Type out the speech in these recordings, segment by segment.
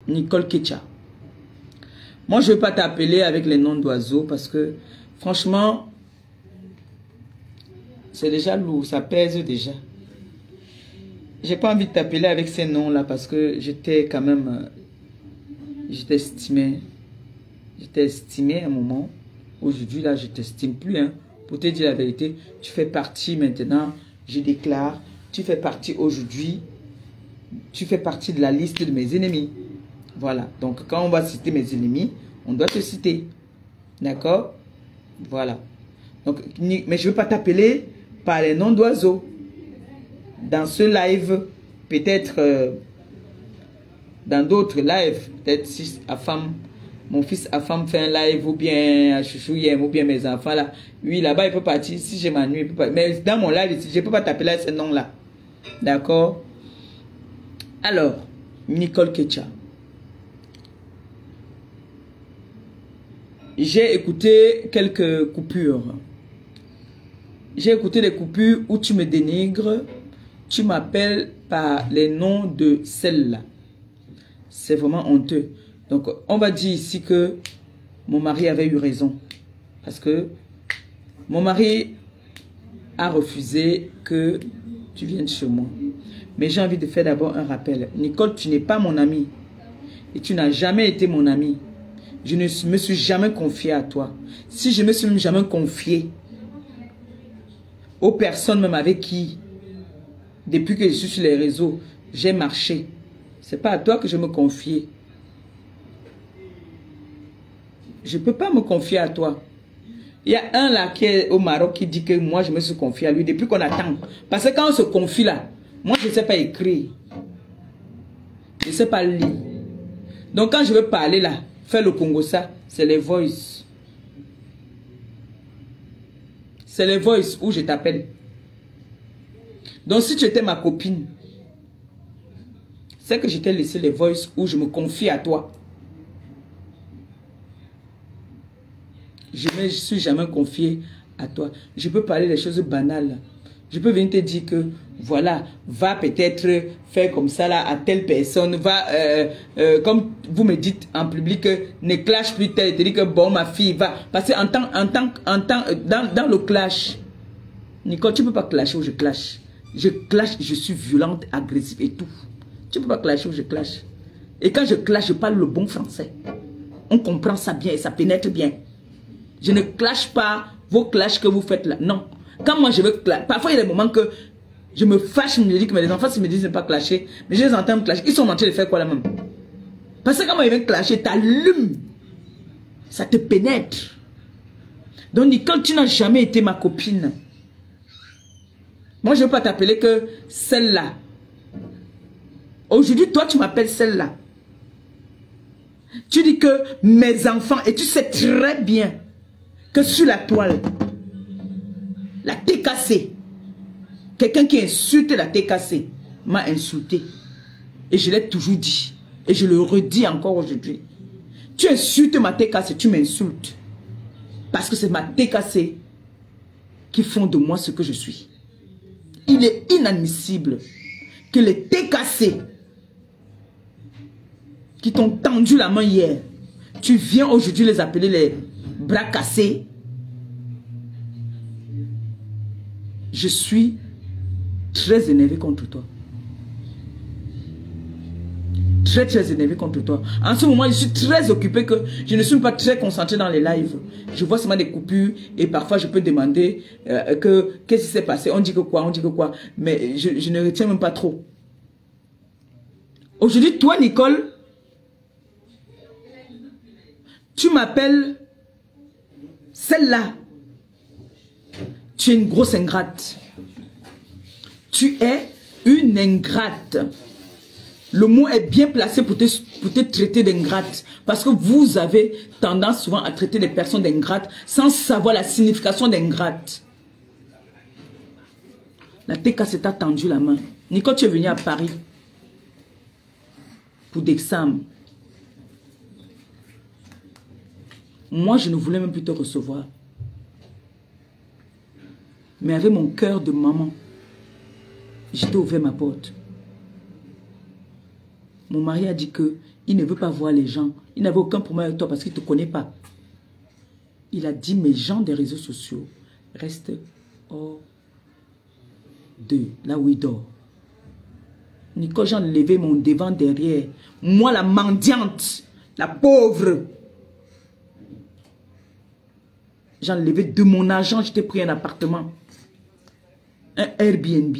Nicole Ketcha. Moi, je ne vais pas t'appeler avec les noms d'oiseaux parce que, franchement, c'est déjà lourd, ça pèse déjà. J'ai pas envie de t'appeler avec ces noms-là parce que j'étais quand même... j'étais estimé à un moment. Aujourd'hui, là, je ne t'estime plus. Hein. Pour te dire la vérité, tu fais partie maintenant, je déclare, tu fais partie aujourd'hui, tu fais partie de la liste de mes ennemis. Voilà. Donc, quand on va citer mes ennemis, on doit te citer. D'accord? Voilà. Donc, mais je ne veux pas t'appeler par les noms d'oiseaux. Dans ce live, peut-être dans d'autres lives, peut-être si mon fils Afam fait un live ou bien Chouchou Yem ou bien mes enfants là, oui là-bas il peut partir, si je m'ennuie, il peut pas. Mais dans mon live ici, je ne peux pas t'appeler à ce nom là. D'accord? Alors, Nicole Ketcha. J'ai écouté quelques coupures. J'ai écouté des coupures où tu me dénigres, tu m'appelles par les noms de celle-là. C'est vraiment honteux. Donc, on va dire ici que mon mari avait eu raison. Parce que mon mari a refusé que tu viennes chez moi. Mais j'ai envie de faire d'abord un rappel. Nicole, tu n'es pas mon amie. Et tu n'as jamais été mon amie. Je ne me suis jamais confiée à toi. Si je me suis même jamais confiée aux personnes même avec qui, depuis que je suis sur les réseaux, j'ai marché. Ce n'est pas à toi que je me confie. Je ne peux pas me confier à toi. Il y a un là qui est au Maroc qui dit que moi je me suis confié à lui depuis qu'on attend. Parce que quand on se confie là, moi je ne sais pas écrire. Je ne sais pas lire. Donc quand je veux parler là, faire le Congo ça, c'est les voice. C'est les voice où je t'appelle. Donc si tu étais ma copine, c'est que je t'ai laissé les voice où je me confie à toi. Je ne me suis jamais confié à toi. Je peux parler des choses banales. Je peux venir te dire que, voilà, va peut-être faire comme ça là à telle personne. Va, comme vous me dites en public, ne clash plus tel. Te dire que bon, ma fille va. Parce que dans le clash, Nicole, tu ne peux pas clasher où je clash. Je clash, je suis violente, agressive et tout. Tu ne peux pas clasher où je clash. Et quand je clash, je parle le bon français. On comprend ça bien et ça pénètre bien. Je ne clash pas vos clashs que vous faites là. Non. Quand moi je veux clash, parfois il y a des moments que je me fâche, je me dis que les enfants s'ils me disent de ne pas clasher, mais je les entends me clasher. Ils sont en train de faire quoi là même? Parce que quand moi ils veulent clasher, t'allumes. Ça te pénètre. Donc Nicole, tu n'as jamais été ma copine. Moi je ne veux pas t'appeler que celle-là. Aujourd'hui, toi tu m'appelles celle-là. Tu dis que mes enfants, et tu sais très bien que sur la toile, la TKC, quelqu'un qui insulte la TKC m'a insulté. Et je l'ai toujours dit. Et je le redis encore aujourd'hui. Tu insultes ma TKC, tu m'insultes. Parce que c'est ma TKC qui font de moi ce que je suis. Il est inadmissible que les TKC qui t'ont tendu la main hier, tu viens aujourd'hui les appeler les bras cassés. Je suis très énervé contre toi. Très énervé contre toi. En ce moment, je suis très occupé que je ne suis pas très concentré dans les lives. Je vois seulement des coupures et parfois je peux demander qu'est-ce qui s'est passé. On dit que quoi, mais je ne retiens même pas trop. Aujourd'hui, toi, Nicole, tu m'appelles celle-là. Tu es une grosse ingrate. Tu es une ingrate. Le mot est bien placé pour te traiter d'ingrate. Parce que vous avez tendance souvent à traiter les personnes d'ingrates sans savoir la signification d'ingrate. La TK t'a tendu la main. Nicole, tu es venu à Paris pour d'examen. Moi, je ne voulais même plus te recevoir. Mais avec mon cœur de maman, je t'ai ouvert ma porte. Mon mari a dit que il ne veut pas voir les gens. Il n'avait aucun problème avec toi parce qu'il ne te connaît pas. Il a dit, mes gens des réseaux sociaux restent hors de là où il dort. Nicole, j'ai enlevé mon devant derrière. Moi, la mendiante, la pauvre. J'ai enlevé de mon argent, je t'ai pris un appartement. Un Airbnb.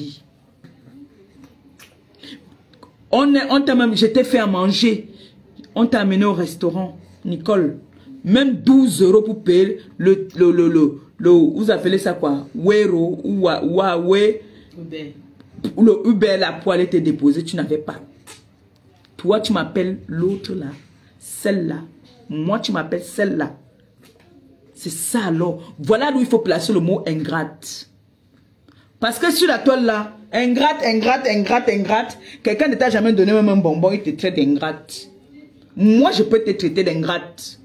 On t'a même, je t'ai fait à manger. On t'a amené au restaurant. Nicole, même 12 € pour payer vous appelez ça quoi? Wero ou Huawei. Le Uber là pour aller te déposer, tu n'avais pas. Toi, tu m'appelles l'autre là, celle-là. Moi, tu m'appelles celle-là. C'est ça alors. Voilà d'où il faut placer le mot ingrate. Parce que sur la toile là, ingrate, quelqu'un ne t'a jamais donné même un bonbon, il te traite d'ingrate. Moi, je peux te traiter d'ingrate.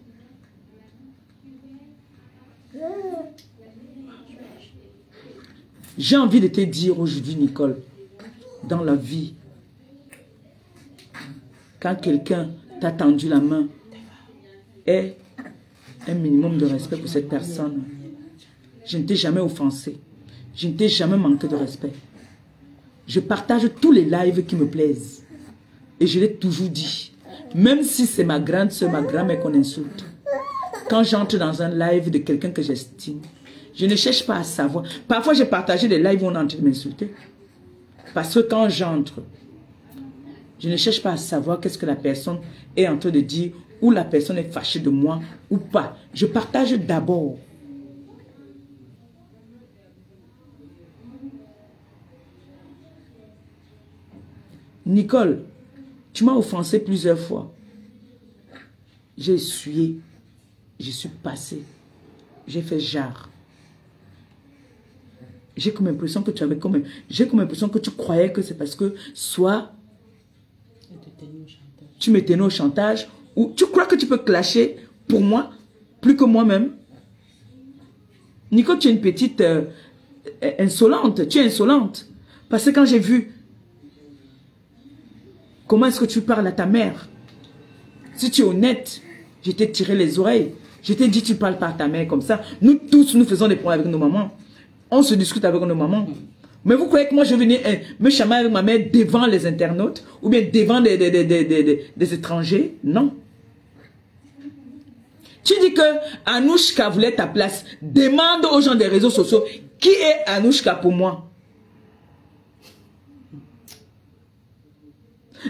J'ai envie de te dire aujourd'hui, Nicole, dans la vie, quand quelqu'un t'a tendu la main, aie un minimum de respect pour cette personne. Je ne t'ai jamais offensé. Je ne t'ai jamais manqué de respect. Je partage tous les lives qui me plaisent. Et je l'ai toujours dit. Même si c'est ma grande soeur, ma grand-mère qu'on insulte. Quand j'entre dans un live de quelqu'un que j'estime, je ne cherche pas à savoir. Parfois, j'ai partagé des lives où on est en train de m'insulter. Parce que quand j'entre, je ne cherche pas à savoir qu'est-ce que la personne est en train de dire, ou la personne est fâchée de moi, ou pas. Je partage d'abord. Nicole, tu m'as offensé plusieurs fois. J'ai essuyé. Je suis passé. J'ai fait genre. J'ai comme l'impression que tu avais comme... J'ai comme l'impression que tu croyais que c'est parce que soit... Tu me tenais au chantage. Ou tu crois que tu peux clasher pour moi plus que moi-même. Nicole, tu es une petite insolente. Tu es insolente. Parce que quand j'ai vu comment est-ce que tu parles à ta mère, si tu es honnête, je t'ai tiré les oreilles. Je t'ai dit tu parles pas à ta mère comme ça. Nous tous, nous faisons des problèmes avec nos mamans. On se discute avec nos mamans. Mais vous croyez que moi je venais me chamailler avec ma mère devant les internautes ou bien devant des étrangers? Non. Tu dis que Anouchka voulait ta place. Demande aux gens des réseaux sociaux qui est Anouchka pour moi.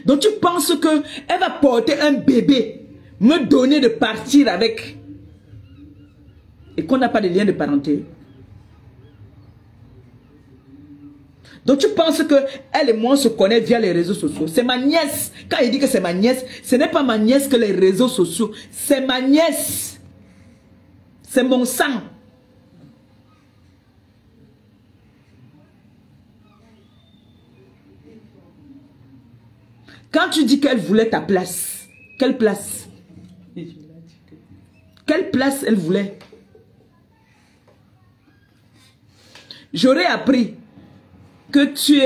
Donc tu penses que elle va porter un bébé, me donner de partir avec et qu'on n'a pas de lien de parenté? Donc tu penses que elle et moi on se connaît via les réseaux sociaux? C'est ma nièce. Quand il dit que c'est ma nièce, ce n'est pas ma nièce que les réseaux sociaux. C'est ma nièce. C'est mon sang. Quand tu dis qu'elle voulait ta place, quelle place? Quelle place elle voulait? J'aurais appris que tu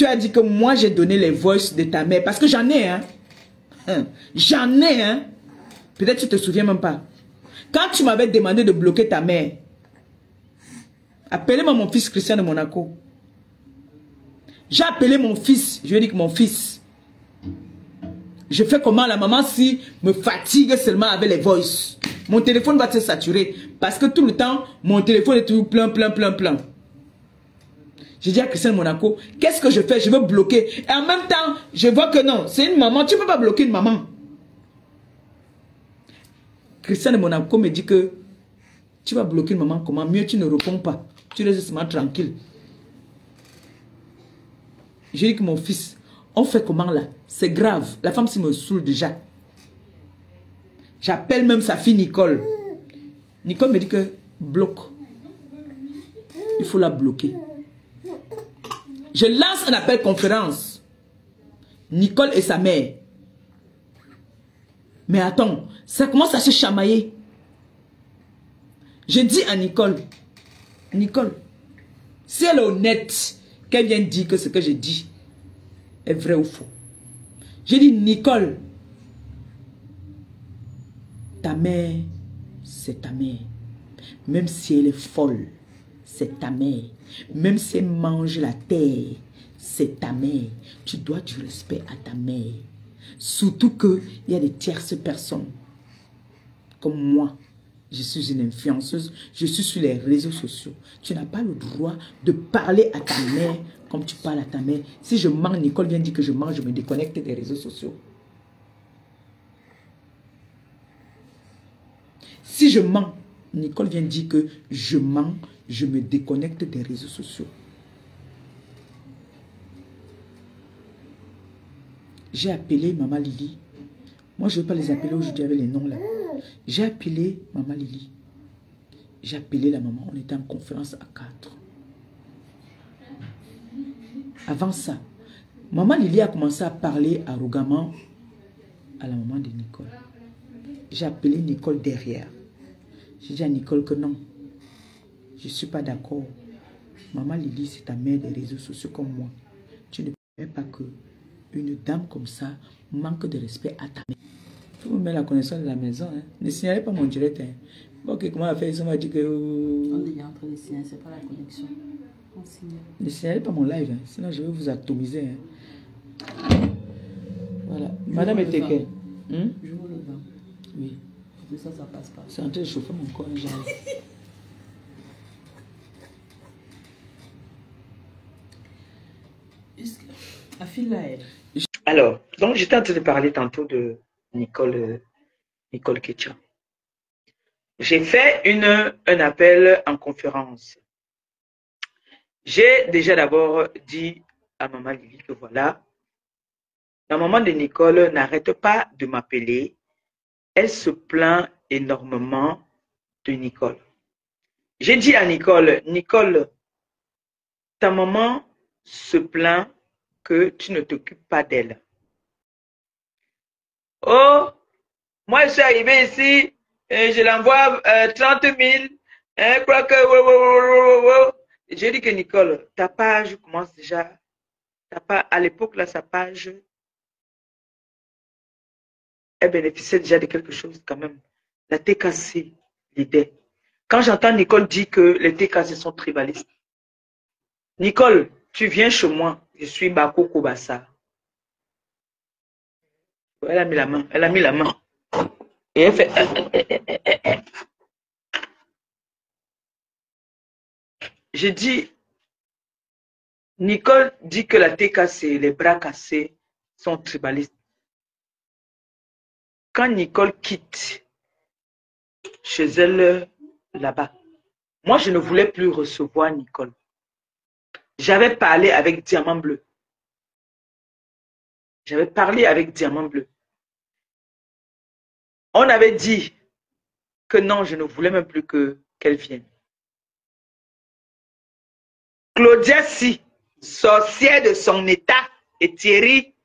as dit que moi j'ai donné les voices de ta mère. Parce que j'en ai, hein. J'en ai, hein. Peut-être tu ne te souviens même pas. Quand tu m'avais demandé de bloquer ta mère, appelez-moi mon fils Christian de Monaco. J'ai appelé mon fils. Je lui ai dit que mon fils, je fais comment la maman si me fatigue seulement avec les voices. Mon téléphone va se saturer. Parce que tout le temps, mon téléphone est toujours plein. J'ai dit à Christian de Monaco, qu'est-ce que je fais? Je veux bloquer. Et en même temps, je vois que non, c'est une maman. Tu ne peux pas bloquer une maman. Christian de Monaco me dit que tu vas bloquer une maman comment? Mieux tu ne réponds pas. Tu restes seulement tranquille. J'ai dit que mon fils, on fait comment là? C'est grave. La femme s'y me saoule déjà. J'appelle même sa fille Nicole. Nicole me dit que bloque. Il faut la bloquer. Je lance un appel conférence. Nicole et sa mère. Mais attends, ça commence à se chamailler. Je dis à Nicole, Nicole, si elle est honnête, qu'elle vienne dire que ce que je dis est vrai ou faux. J'ai dit, Nicole, ta mère, c'est ta mère. Même si elle est folle, c'est ta mère. Même si elle mange la terre, c'est ta mère. Tu dois du respect à ta mère. Surtout qu'il y a des tierces personnes. Comme moi, je suis une influenceuse, je suis sur les réseaux sociaux. Tu n'as pas le droit de parler à ta mère comme tu parles à ta mère. Si je mens, Nicole vient dire que je mens, je me déconnecte des réseaux sociaux. Si je mens, Nicole vient dire que je mens, je me déconnecte des réseaux sociaux. J'ai appelé Maman Lily. Moi, je ne veux pas les appeler aujourd'hui avec les noms là. J'ai appelé Maman Lily. J'ai appelé la maman. On était en conférence à 4. Avant ça, Maman Lily a commencé à parler arrogamment à la maman de Nicole. J'ai appelé Nicole derrière. J'ai dit à Nicole que non, je ne suis pas d'accord. Maman Lily, c'est ta mère des réseaux sociaux comme moi. Tu ne peux pas que une dame comme ça manque de respect à ta mère. Tu me mets la connexion de la maison. Hein. Ne signalez pas mon direct. Hein. Ok, comment on a fait? Ils m'ont dit que... On est en train de signaler, c'est pas la connexion. On signale. Ne signalez pas mon live. Hein. Sinon, je vais vous atomiser. Hein. Voilà. Madame Eteke. Je vous le vends. Oui. Mais ça passe pas. C'est en train de chauffer mon corps. La fille là, elle. Alors, donc j'étais en train de parler tantôt de Nicole Ketcha. J'ai fait un appel en conférence. J'ai déjà d'abord dit à Maman Lily que voilà, la maman de Nicole n'arrête pas de m'appeler. Elle se plaint énormément de Nicole. J'ai dit à Nicole, Nicole, ta maman se plaint que tu ne t'occupes pas d'elle. Oh, moi je suis arrivé ici, et je l'envoie 30 000. Je crois que... J'ai dit que Nicole, ta page commence déjà. À l'époque, là, sa page, elle bénéficiait déjà de quelque chose quand même. La TKC, l'idée. Quand j'entends Nicole dire que les TKC sont tribalistes, Nicole, tu viens chez moi, je suis Bako Kobassa. Elle a mis la main, elle a mis la main. Et elle fait... J'ai dit, Nicole dit que la TKC, les bras cassés, sont tribalistes. Quand Nicole quitte chez elle là-bas, moi je ne voulais plus recevoir Nicole. J'avais parlé avec Diamant Bleu. J'avais parlé avec Diamant Bleu. On avait dit que non, je ne voulais même plus qu'elle vienne. Claudia Si, sorcière de son état, et Thierry,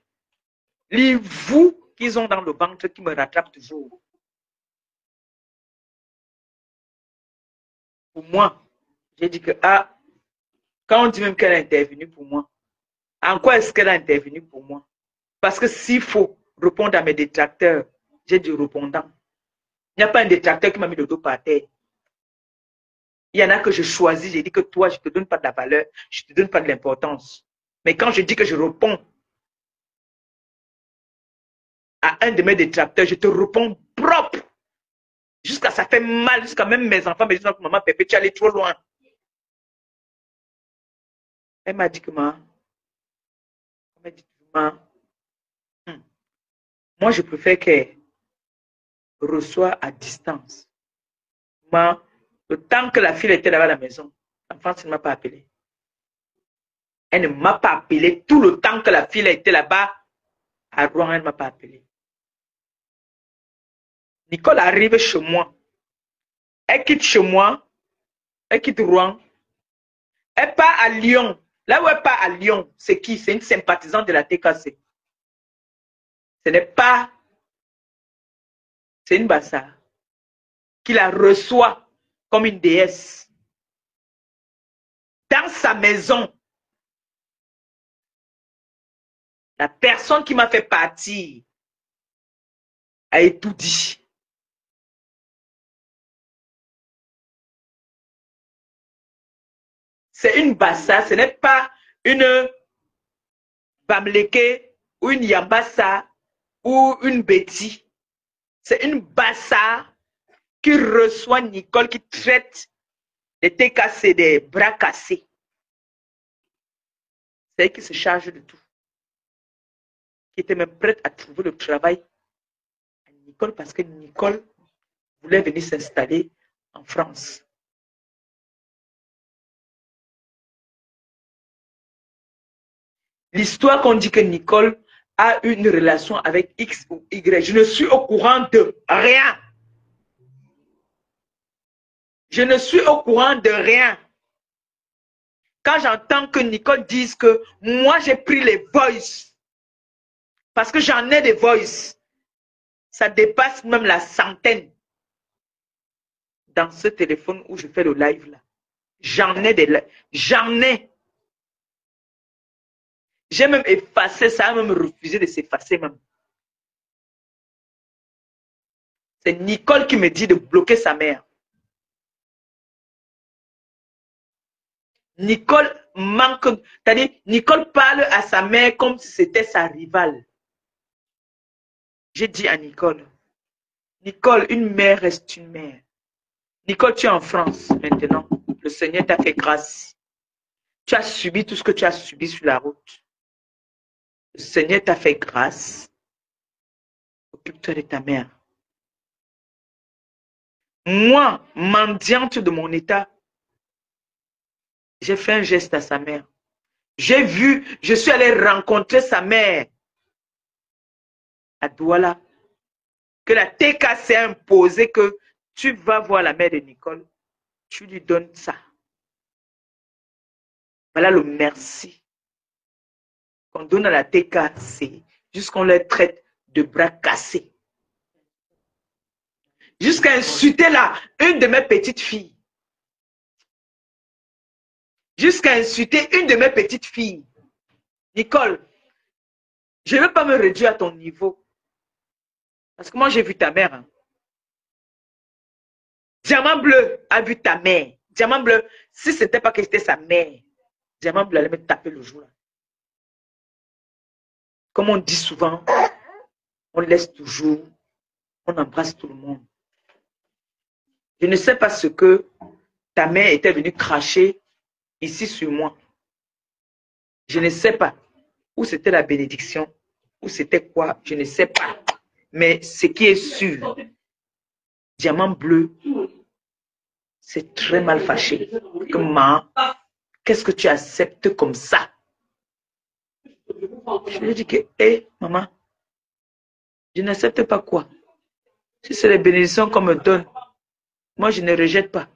les vous qu'ils ont dans le ventre qui me rattrapent toujours. Pour moi, j'ai dit que, ah, quand on dit même qu'elle a intervenu pour moi, en quoi est-ce qu'elle a intervenu pour moi? Parce que s'il faut répondre à mes détracteurs, j'ai du répondant. Il n'y a pas un détracteur qui m'a mis le dos par terre. Il y en a que je choisis, j'ai dit que toi, je ne te donne pas de la valeur, je ne te donne pas de l'importance. Mais quand je dis que je réponds à un de mes détracteurs, je te réponds propre. Jusqu'à ça fait mal, jusqu'à même mes enfants me disent que maman Pépé, tu es allé trop loin. Elle m'a dit que moi, moi je préfère qu'elle reçoit à distance. Moi, le temps que la fille était là-bas à la maison, l'enfant ne m'a pas appelé. Elle ne m'a pas appelé tout le temps que la fille était là-bas à Rouen, elle ne m'a pas appelé. Nicole arrive chez moi. Elle quitte chez moi. Elle quitte Rouen. Elle part à Lyon. Là où elle part à Lyon, c'est qui? C'est une sympathisante de la TKC. Ce n'est pas... C'est une bassa qui la reçoit comme une déesse. Dans sa maison. La personne qui m'a fait partir a tout dit. C'est une bassa, ce n'est pas une bamleke ou une yambassa ou une Betty. C'est une bassa qui reçoit Nicole, qui traite des têtes cassées, des bras cassés. C'est elle qui se charge de tout. Qui était même prête à trouver le travail à Nicole parce que Nicole voulait venir s'installer en France. L'histoire qu'on dit que Nicole a une relation avec X ou Y, je ne suis au courant de rien. Je ne suis au courant de rien. Quand j'entends que Nicole dise que moi j'ai pris les voices, parce que j'en ai des voices, ça dépasse même la centaine dans ce téléphone où je fais le live là. J'en ai des lives. J'en ai. J'ai même effacé, ça a même refusé de s'effacer même. C'est Nicole qui me dit de bloquer sa mère. Nicole manque, c'est-à-dire Nicole parle à sa mère comme si c'était sa rivale. J'ai dit à Nicole, Nicole, une mère reste une mère. Nicole, tu es en France maintenant. Le Seigneur t'a fait grâce. Tu as subi tout ce que tu as subi sur la route. Le Seigneur t'a fait grâce. Occupe-toi de ta mère. Moi, mendiante de mon état, j'ai fait un geste à sa mère. J'ai vu, je suis allé rencontrer sa mère à Douala. Que la TK s'est imposée que tu vas voir la mère de Nicole. Tu lui donnes ça. Voilà le merci qu'on donne à la TKC jusqu'on les traite de bras cassés. Jusqu'à insulter là, une de mes petites filles. Jusqu'à insulter une de mes petites filles. Nicole, je ne veux pas me réduire à ton niveau. Parce que moi, j'ai vu ta mère. Hein. Diamant Bleu a vu ta mère. Diamant Bleu, si ce n'était pas que c'était sa mère, Diamant Bleu allait me taper le jour là. Comme on dit souvent, on laisse toujours, on embrasse tout le monde. Je ne sais pas ce que ta mère était venue cracher ici sur moi. Je ne sais pas. Où c'était la bénédiction, où c'était quoi, je ne sais pas. Mais ce qui est sûr, Diamant Bleu, c'est très mal fâché. Comment? Qu'est-ce que tu acceptes comme ça? Je lui ai dit que, hé, maman, je n'accepte pas quoi. Si c'est les bénédictions qu'on me donne, moi, je ne rejette pas.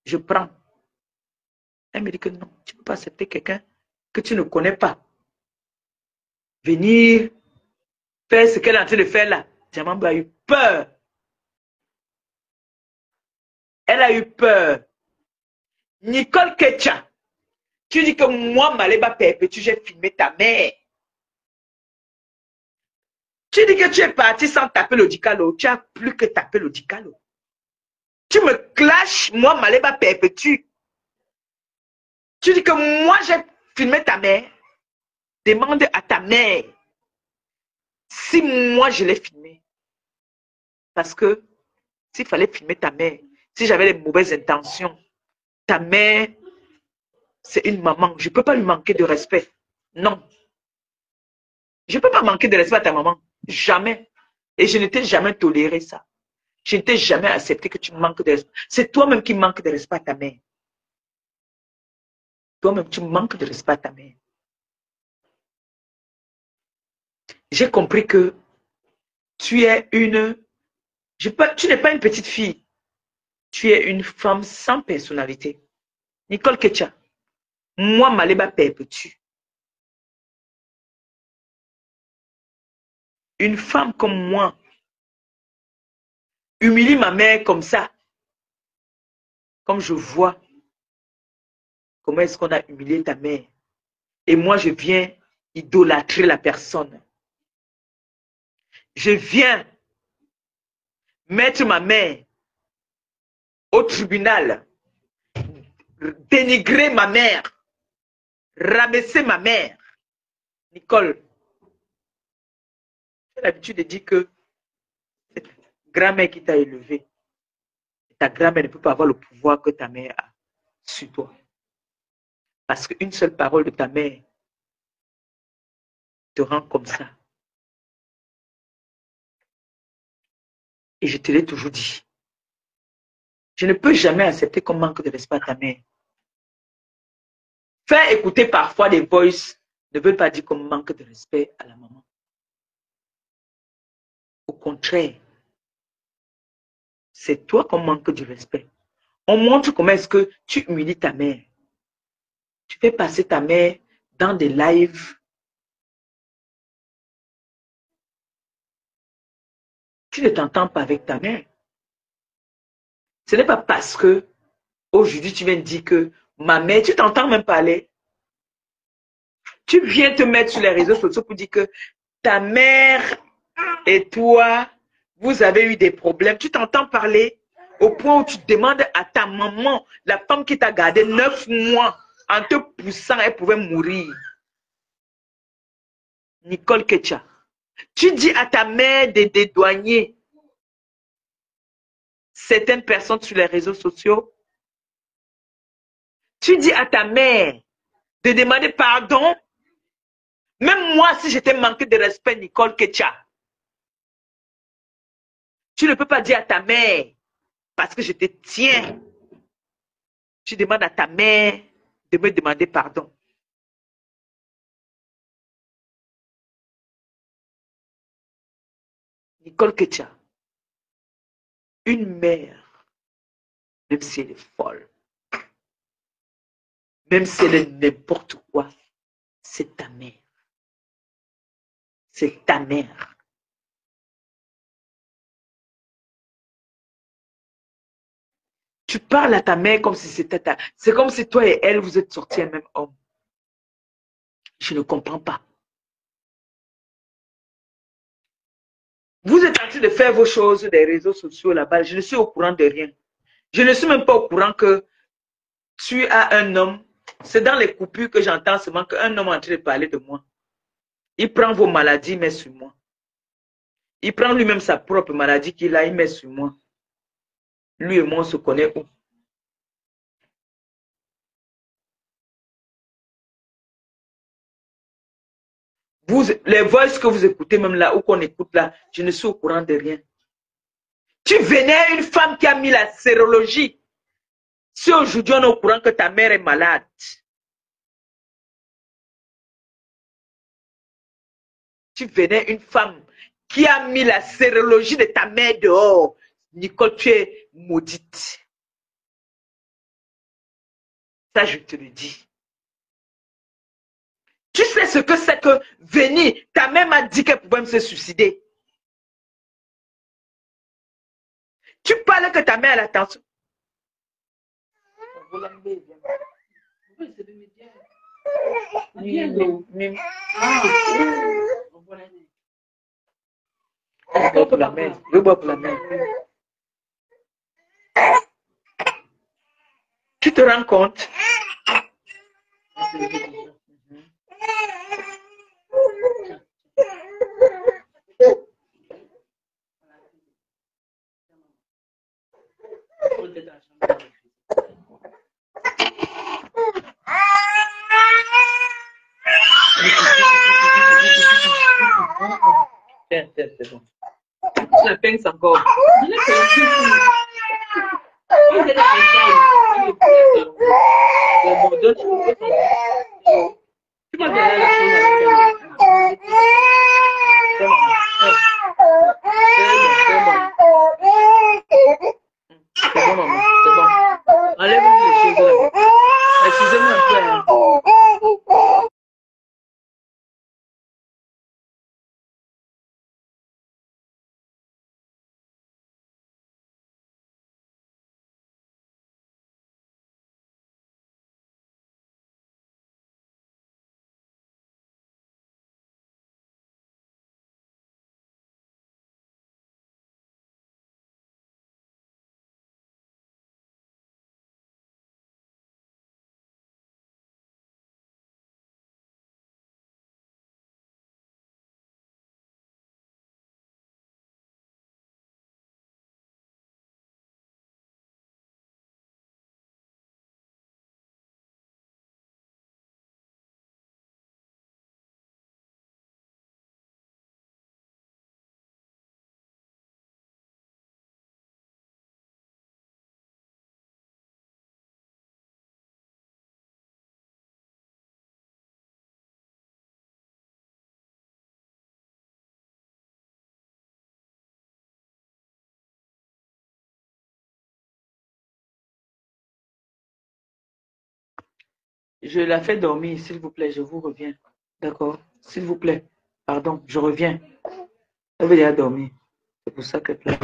Je prends. Elle me dit que non, tu ne peux pas accepter quelqu'un que tu ne connais pas. Venir faire ce qu'elle est en train de faire là. Diamant Bleu a eu peur. Elle a eu peur. Nicole Ketcha, tu dis que moi, Maléba Perpétue, j'ai filmé ta mère. Tu dis que tu es parti sans taper le dicalo. Tu as plus que taper le dicalo. Tu me clashes, moi, Maléba Perpétue. Tu dis que moi, j'ai filmé ta mère. Demande à ta mère si moi, je l'ai filmé. Parce que s'il fallait filmer ta mère, si j'avais les mauvaises intentions, ta mère, c'est une maman. Je ne peux pas lui manquer de respect. Non. Je ne peux pas manquer de respect à ta maman. Jamais. Et je ne t'ai jamais toléré ça. Je ne t'ai jamais accepté que tu manques de respect. C'est toi-même qui manques de respect à ta mère. Toi-même, tu manques de respect à ta mère. J'ai compris que tu es une... tu n'es pas une petite fille. Tu es une femme sans personnalité. Nicole Ketcha, moi, Maléba Perpétue. Une femme comme moi humilie ma mère comme ça. Comme je vois comment est-ce qu'on a humilié ta mère. Et moi, je viens idolâtrer la personne. Je viens mettre ma mère au tribunal, dénigrer ma mère, rabaisser ma mère. Nicole, j'ai l'habitude de dire que cette grand-mère qui t'a élevé, ta grand-mère ne peut pas avoir le pouvoir que ta mère a sur toi. Parce qu'une seule parole de ta mère te rend comme ça. Et je te l'ai toujours dit. Je ne peux jamais accepter qu'on manque de respect à ta mère. Faire écouter parfois des voices ne veut pas dire qu'on manque de respect à la maman. Au contraire, c'est toi qu'on manque du respect. On montre comment est-ce que tu humilies ta mère. Tu fais passer ta mère dans des lives. Tu ne t'entends pas avec ta mère. Ce n'est pas parce que aujourd'hui tu viens de dire que ma mère, tu t'entends même parler. Tu viens te mettre sur les réseaux sociaux pour dire que ta mère et toi, vous avez eu des problèmes. Tu t'entends parler au point où tu demandes à ta maman, la femme qui t'a gardé 9 mois, en te poussant, elle pouvait mourir. Nicole Ketcha. Tu dis à ta mère de dédouaner certaines personnes sur les réseaux sociaux. Tu dis à ta mère de demander pardon. Même moi, si j'étais manqué de respect, Nicole Ketcha, tu ne peux pas dire à ta mère, parce que je te tiens, tu demandes à ta mère de me demander pardon. Nicole Ketcha, une mère, même si elle est folle, même si elle est n'importe quoi, c'est ta mère. C'est ta mère. Tu parles à ta mère comme si c'était ta... C'est comme si toi et elle, vous êtes sortis un même homme. Je ne comprends pas. Vous êtes en train de faire vos choses des réseaux sociaux là-bas. Je ne suis au courant de rien. Je ne suis même pas au courant que tu as un homme. C'est dans les coupures que j'entends seulement qu'un homme est en train de parler de moi. Il prend vos maladies, il met sur moi. Il prend lui-même sa propre maladie qu'il a, il met sur moi. Lui et moi, on se connaît où? Vous, les voix que vous écoutez même là, ou qu'on écoute là, je ne suis au courant de rien. Tu venais une femme qui a mis la sérologie. Si aujourd'hui on est au courant que ta mère est malade, tu venais une femme qui a mis la sérologie de ta mère dehors. Nicole, tu es maudite. Ça, je te le dis. Tu sais ce que c'est que venir, ta mère m'a dit qu'elle pouvait se suicider. Tu parles que ta mère a l'attention. Je bois pour la mère. Je bois pour la mère. Tu te rends compte? Tiens, tiens, c'est bon. Tu la pinces encore. Tu m'as donné la chose. C'est bon, maman. C'est bon. Enlève-moi les choses là. Excusez-moi un peu. Je la fais dormir, s'il vous plaît, je vous reviens. D'accord? S'il vous plaît. Pardon, je reviens. Elle veut déjà dormir. C'est pour ça qu'elle pleure.